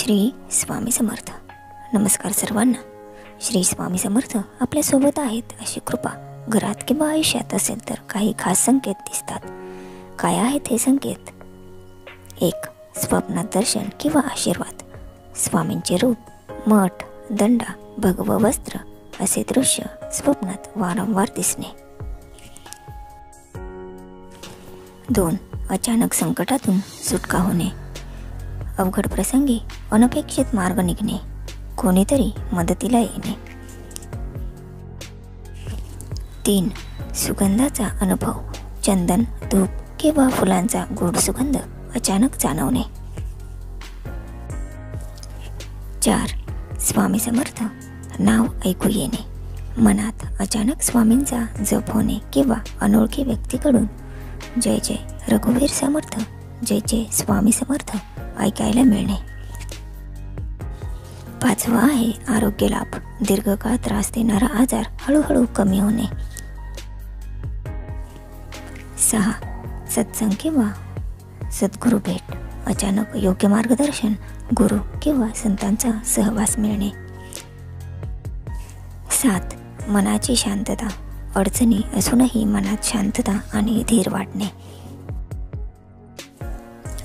श्री स्वामी समर्थ. नमस्कार सर्वांना. श्री स्वामी समर्थ आपल्यासोबत आहेत अशी कृपा घरात किंवा आयुष्यात असेल तर काही खास संकेत दिसतात. काय आहेत हे संकेत? 1. स्वप्नात दर्शन किंवा आशीर्वाद. स्वामींचे रूप, मठ, दंडा, भगव वस्त्र असे दृश्य स्वप्नात वारंवार दिसणे. 2. अचानक संकटातून सुटका होणे. अवघड प्रसंगी अनपेक्षित मार्ग निघणे, कोणीतरी मदतीला येणे. 3. सुगंधाचा अनुभव. चंदन, धूप किंवा फुलांचा गोड सुगंध अचानक जाणवणे. 4. स्वामी समर्थ नाव ऐकू येणे. मनात अचानक स्वामींचा जप होणे किंवा अनोळखी व्यक्तीकडून जय जय रघुवीर समर्थ, जय जय स्वामी समर्थ ऐकायला मिळणे. 5. आहे आरोग्य लाभ. दीर्घकाळ त्रास देणारा आजार हळूहळू कमी होणे. 6. सत्संग किंवा सद्गुरू भेट. अचानक योग्य मार्गदर्शन, गुरु किंवा संतांचा सहवास मिळणे. 7. मनाची शांतता. अडचणी असूनही मनात शांतता आणि धीर वाटणे.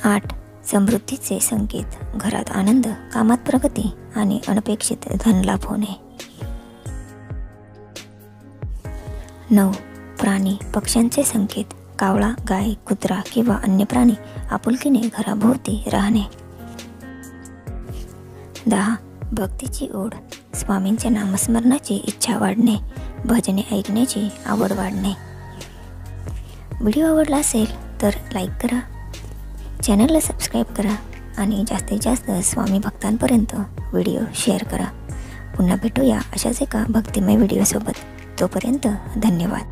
8. समृद्धीचे संकेत. घरात आनंद, कामात प्रगती आणि अनपेक्षित धनलाभ होणे. 9. प्राणी, पक्ष्यांचे संकेत. कावळा, गाय, कुत्रा किंवा अन्य प्राणी आपुलकीने घराभोवती राहणे. 10. भक्तीची ओढ. स्वामींच्या नामस्मरणाची इच्छा वाढणे, भजने ऐकण्याची आवड वाढणे. व्हिडिओ आवडला असेल तर लाईक करा, चॅनलला सबस्क्राईब करा आणि जास्तीत जास्त स्वामी भक्तांपर्यंत व्हिडिओ शेअर करा. पुन्हा भेटूया अशाच एका भक्तिमय व्हिडिओसोबत. तोपर्यंत धन्यवाद.